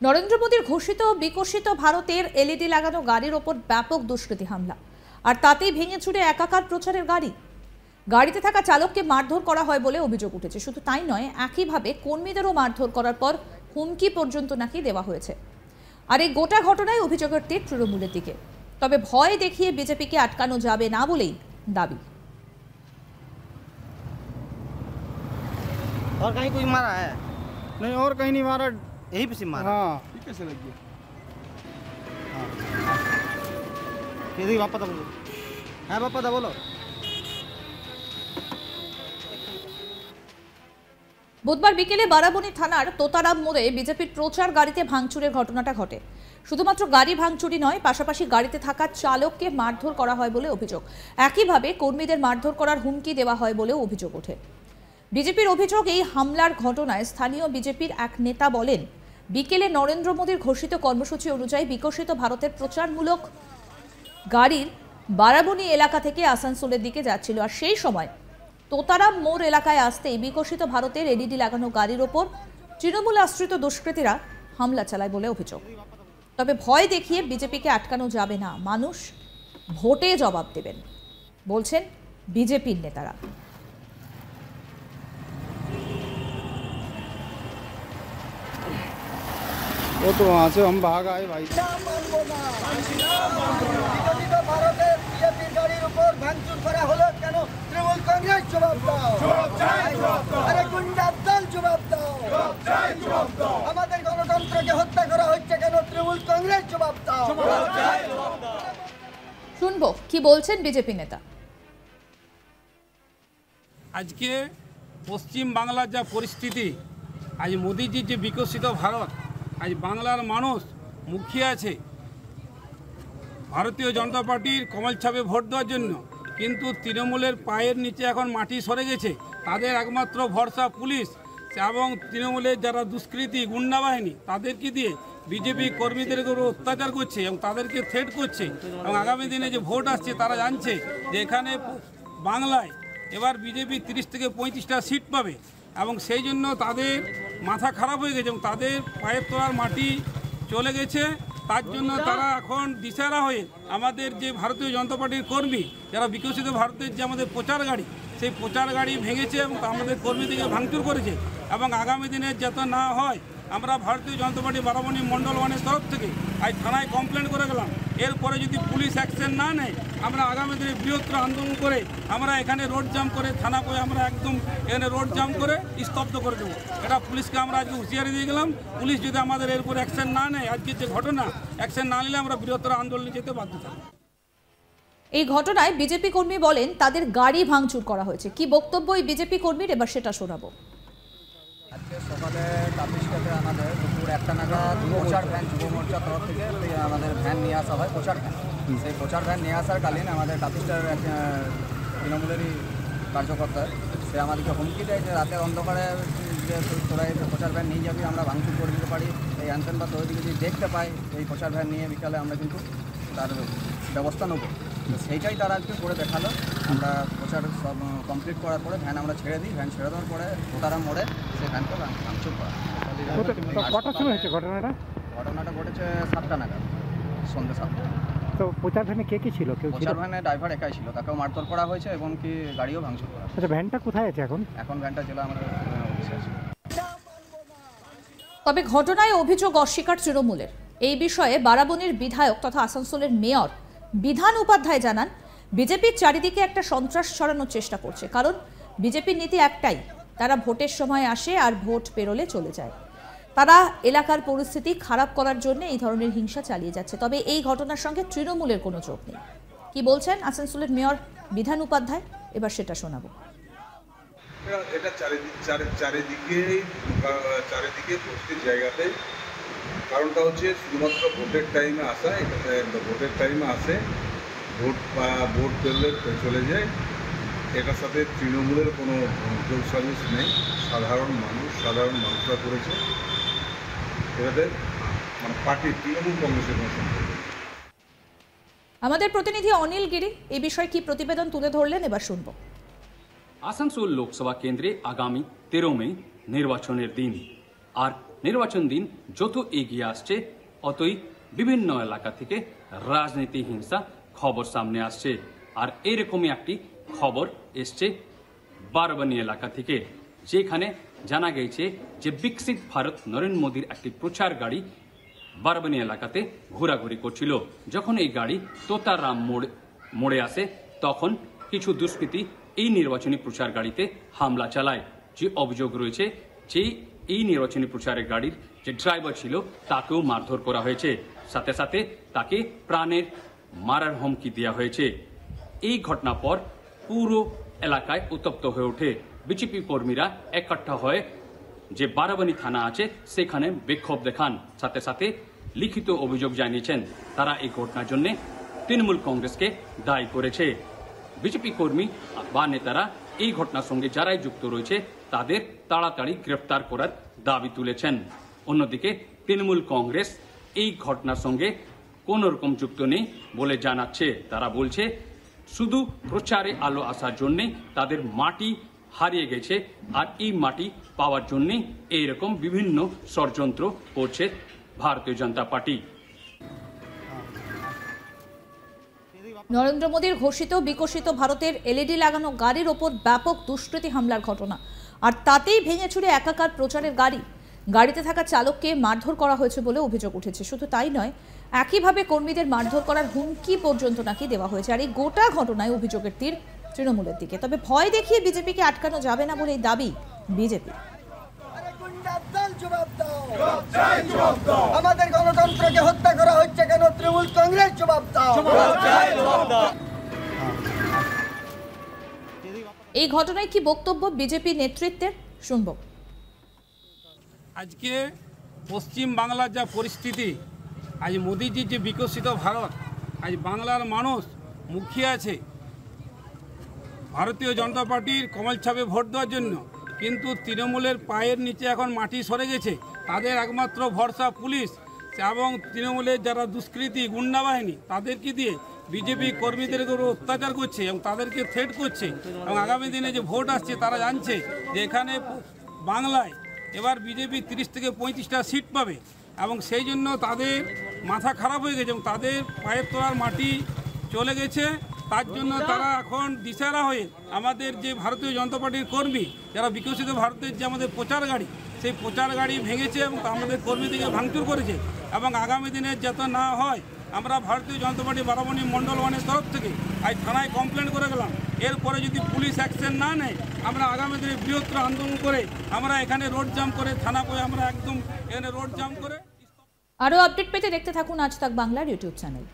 নরেন্দ্র মোদীর ঘোষিত বিকশিত ভারতের এলইডি লাগানো গাড়ির ওপর ব্যাপক দুষ্কৃতী হামলা, আর তাতেই ভেঙে চুরে একাকার প্রচারের গাড়ি। গাড়িতে থাকা চালককে মারধর করা হয় বলে অভিযোগ উঠেছে। শুধু তাই নয়, একইভাবে কর্মীদেরও মারধর করার পর হুমকি পর্যন্ত নাকি দেওয়া হয়েছে। আর এই গোটা ঘটনায় অভিযোগের তীর তৃণমূলের দিকে। তবে ভয় দেখিয়ে বিজেপিকে আটকানো যাবে না বলেই দাবি। और कहीं कोई मारा है? नहीं, और कहीं नहीं मारा। यहीं पे से मारा। हाँ, कैसे लगी? हाँ, ये पापा था बोलो। हाँ पापा था बोलो। বুধবার বিকেলে বারাবণী থানার তোতারাম মোড়ে বিজেপির প্রচার গাড়িতে ভাঙচুরের ঘটনাটা ঘটে। শুধুমাত্র গাড়ি ভাঙচুরি নয়, পাশাপাশি গাড়িতে থাকা চালককে মারধর করা হয় বলে অভিযোগ। একইভাবে কর্মীদের মারধর করার হুমকি দেওয়া হয় বলেও অভিযোগ ওঠে। বিজেপির অভিযোগ, এই হামলার ঘটনায় স্থানীয় বিজেপির এক নেতা বলেন, বিকেলে নরেন্দ্র মোদীর ঘোষিত কর্মসূচি অনুযায়ী বিকশিত ভারতের প্রচারমূলক গাড়ির বারাবণী এলাকা থেকে আসানসোলের দিকে যাচ্ছিল, আর সেই সময় তোতারাম মোড় এলাকায় আসতেই বিকশিত ভারতের এলইডি লাগানো গাড়ির ওপর তৃণমূল আশ্রিত দুষ্কৃতীরা হামলা চালায় বলে অভিযোগ। তবে ভয় দেখিয়ে বিজেপিকে আটকানো যাবে না, মানুষ ভোটে জবাব দেবেন বলছেন বিজেপির নেতারা। वो तो वहाँ से हम भाग आए भाई। শুনবো কি বলছেন বিজেপি নেতা। আজকে পশ্চিম বাংলার যা পরিস্থিতি, আজ মোদিজির যে বিকশিত ভারত, আজ বাংলার মানুষ মুখিয়ে আছে ভারতীয় জনতা পার্টির কমল ছাপে ভোট দেওয়ার জন্য, কিন্তু তৃণমূলের পায়ের নিচে এখন মাটি সরে গেছে। তাদের একমাত্র ভরসা পুলিশ এবং তৃণমূলের যারা দুষ্কৃতী গুন্ডা বাহিনী, তাদেরকে দিয়ে বিজেপি কর্মীদের উপর অত্যাচার করছে এবং তাদেরকে থ্রেট করছে। এবং আগামী দিনে যে ভোট আসছে, তারা জানছে যে এখানে বাংলায় এবার বিজেপি 30 থেকে 35টা সিট পাবে, এবং সেই জন্য তাদের মাথা খারাপ হয়ে গেছে এবং তাদের পায়ের তলার মাটি চলে গেছে। তার জন্য তারা এখন দিশারা হয়ে আমাদের যে ভারতীয় জনতা পার্টির কর্মী, যারা বিকশিত ভারতের যে আমাদের প্রচার গাড়ি, সেই প্রচার গাড়ি ভেঙেছে এবং আমাদের কর্মীদেরকে ভাঙচুর করেছে। এবং আগামী দিনে যাতে না হয়, আমরা ভারতীয় জনতা পার্টি বারাবণী মণ্ডল 1-এর তরফ থেকে আজ থানায় কমপ্লেন করে গেলাম। এরপরে যদি পুলিশ অ্যাকশন না নেয়, আমরা আগামী দিনে বৃহত্তর আন্দোলন করে আমরা এখানে রোড জাম করে থানা করে আমরা একদম এখানে রোড জাম করে স্তব্ধ করে দেবো। এটা পুলিশকে আমরা আজকে হুঁশিয়ারি দিয়ে গেলাম। পুলিশ যদি আমাদের এর উপর অ্যাকশন না নেয়, আজকের যে ঘটনা, অ্যাকশন না নিলে আমরা বৃহত্তর আন্দোলনে যেতে বাধ্য থাকব। এই ঘটনায় বিজেপি কর্মী বলেন তাদের গাড়ি ভাঙচুর করা হয়েছে। কি বক্তব্য এই বিজেপি কর্মীর, এবার সেটা শোনাবো। আজকে সকালে তাপিসটাতে আমাদের দুপুর 1টা নাগাদ প্রচার ভ্যান যুব মোর্চার তরফ থেকে আমাদের ভ্যান নিয়ে আসা হয়, প্রচার ভ্যান। সেই প্রচার ভ্যান নিয়ে আসার কালীন আমাদের তাপিসটার এক তৃণমূলেরই কার্যকর্তা, সে আমাদেরকে হুমকি দেয় যে রাতের অন্ধকারে যে তোরা এই প্রচার ভ্যান নিয়ে যাবি, আমরা ভাঙচুর করে দিতে পারি। এই অ্যানসেন বা তোদের যদি দেখতে পাই এই প্রচার ভ্যান নিয়ে বিকালে, আমরা কিন্তু তার ব্যবস্থা নেব। সেইটাই তারা একটু করে দেখালো। আমরা প্রচার সব কমপ্লিট করার পরে ভ্যান আমরা ছেড়ে দিই। ভ্যান ছেড়ে দেওয়ার পরে তোতারাম মোড়ে সেই ভ্যানকে ভাঙচুর করা। কটার সময় হয়েছে ঘটনাটা? ঘটনাটা ঘটেছে 7টা নাগাদ, সন্ধ্যে 7টা। তো প্রচার ভ্যানে কে কে ছিল? কেউ ছিল? প্রচার ভ্যানে ড্রাইভার একাই ছিল, তাকেও মারধর করা হয়েছে এবং কি গাড়িও ভাঙচুর করা। আচ্ছা, ভ্যানটা কোথায় আছে এখন? এখন ভ্যানটা জেলা আমাদের অফিসে আছে। তবে ঘটনায় অভিযোগ অস্বীকার তৃণমূলের। এই বিষয়ে বারাবণীর বিধায়ক তথা আসানসোলের মেয়র বিধান উপাধ্যায় জানান, বিজেপির চারিদিকে একটা সন্ত্রাস ছড়ানোর চেষ্টা করছে। কারণ বিজেপির নীতি একটাই, তারা ভোটের সময় আসে আর ভোট পেরোলে চলে যায়। তারা এলাকার পরিস্থিতি খারাপ করার জন্য এই ধরনের হিংসা চালিয়ে যাচ্ছে। তবে এই ঘটনার সঙ্গে তৃণমূলের কোনো যোগ নেই। কি বলছেন আসানসোলের মেয়র বিধান উপাধ্যায়, এবার সেটা শোনাবো। এটা চারিদিকে প্রত্যেক জায়গাতে, কারণটা হচ্ছে শুধুমাত্র ভোটের টাইমে আসা। এটা ভোটের টাইমে আসে, ভোট পেলে চলে যায়। এটার সাথে তৃণমূলের কোনো যোগ সাজস নেই। সাধারণ মানুষরা করেছে। এটাতে মানে পার্টি তৃণমূল কংগ্রেসের কোনো সম্পর্ক। আমাদের প্রতিনিধি অনিল গিরি এই বিষয়ে কি প্রতিবেদন তুলে ধরলেন, এবার শুনবো। আসানসোল লোকসভা কেন্দ্রে আগামী 13 মে নির্বাচনের দিন, আর নির্বাচন দিন যত এগিয়ে আসছে অতই বিভিন্ন এলাকা থেকে রাজনীতি হিংসা খবর সামনে আসছে। আর এরকমই একটি খবর এসছে বারবানি এলাকা থেকে, যেখানে জানা গেছে যে বিকশিত ভারত নরেন্দ্র মোদীর একটি প্রচার গাড়ি বারবানি এলাকাতে ঘোরাঘুরি করছিল। যখন এই গাড়ি তোতারাম মোড়ে আসে তখন কিছু দুষ্কৃতী এই নির্বাচনী প্রচার গাড়িতে হামলা চালায়। যে অভিযোগ রয়েছে যে এই নির্বাচনী প্রচারের গাড়ির যে ড্রাইভার ছিল তাকেও মারধর করা হয়েছে, সাথে সাথে তাকে প্রাণের মারার হুমকি দেওয়া হয়েছে। এই ঘটনার পর পুরো এলাকায় উত্তপ্ত হয়ে ওঠে। বিজেপি কর্মীরা একট্ঠা হয়ে যে বারাবানি থানা আছে সেখানে বিক্ষোভ দেখান, সাথে সাথে লিখিত অভিযোগ জানিয়েছেন। তারা এই ঘটনার জন্য তৃণমূল কংগ্রেসকে দায়ী করেছে। বিজেপি কর্মী বা নেতারা এই ঘটনার সঙ্গে যারাই যুক্ত রয়েছে তাদের তাড়াতাড়ি গ্রেফতার করার দাবি তুলেছেন। অন্যদিকে তৃণমূল কংগ্রেস এই ঘটনার সঙ্গে কোনো রকম যুক্ত নেই বলে জানাচ্ছে। তারা বলছে শুধু প্রচারে আলো আসার জন্যে তাদের মাটি হারিয়ে গেছে, আর এই মাটি পাওয়ার জন্যে এইরকম বিভিন্ন ষড়যন্ত্র করছে ভারতীয় জনতা পার্টি। নরেন্দ্র মোদীর ঘোষিত বিকশিত ভারতের এলইডি লাগানো গাড়ির ওপর ব্যাপক দুষ্কৃতী হামলার ঘটনা, আর তাতেই ভেঙে চুরে একাকার প্রচারের গাড়িতে থাকা চালককে মারধর করা হয়েছে বলে অভিযোগ উঠেছে। শুধু তাই নয়, একইভাবে কর্মীদের মারধর করার হুমকি পর্যন্ত নাকি দেওয়া হয়েছে। আর এই গোটা ঘটনায় অভিযোগের তীর তৃণমূলের দিকে। তবে ভয় দেখিয়ে বিজেপিকে আটকানো যাবে না বলে এই দাবি বিজেপি। আমাদের গণতন্ত্রকে হত্যা করা হচ্ছে কেন? তৃণমূল কংগ্রেস জবাব দাও। এই ঘটনায় কি বক্তব্য বিজেপি নেতৃত্বের, শুনব। আজকে পশ্চিম বাংলার যা পরিস্থিতি, আজ মোদিজির যে বিকশিত ভারত, আজ বাংলার মানুষ মুখিয়ে আছে ভারতীয় জনতা পার্টির কমল ছাপে ভোট দেওয়ার জন্য, কিন্তু তৃণমূলের পায়ের নিচে এখন মাটি সরে গেছে। তাদের একমাত্র ভরসা পুলিশ এবং তৃণমূলের যারা দুষ্কৃতী গুন্ডা বাহিনী তাদেরকে দিয়ে বিজেপি কর্মীদের উপর অত্যাচার করছে এবং তাদেরকে থ্রেট করছে। এবং আগামী দিনে যে ভোট আসছে তারা জানছে যে এখানে বাংলায় এবার বিজেপি 30 থেকে 35টা সিট পাবে, এবং সেই জন্য তাদের মাথা খারাপ হয়ে গেছে এবং তাদের পায়ের তলার মাটি চলে গেছে। তার জন্য তারা এখন দিশারা হয়ে আমাদের যে ভারতীয় জনতা পার্টির কর্মী যারা বিকশিত ভারতের যে আমাদের প্রচার গাড়ি, সেই প্রচার গাড়ি ভেঙেছে এবং আমাদের কর্মীদেরকে ভাঙচুর করেছে। এবং আগামী দিনে যাতে না হয় আমরা ভারতীয় জনতা পার্টি বারাবণী মণ্ডল 1-এর তরফ থেকে আজ থানায় কমপ্লেন করে গেলাম। এরপরে যদি পুলিশ অ্যাকশন না নেয় আমরা আগামী দিনে বৃহত্তর আন্দোলন করে আমরা এখানে রোড জাম করে থানা করে আমরা একদম এখানে রোড জাম করে। আরও আপডেট পেতে দেখতে থাকুন আজ তাক বাংলার ইউটিউব চ্যানেল।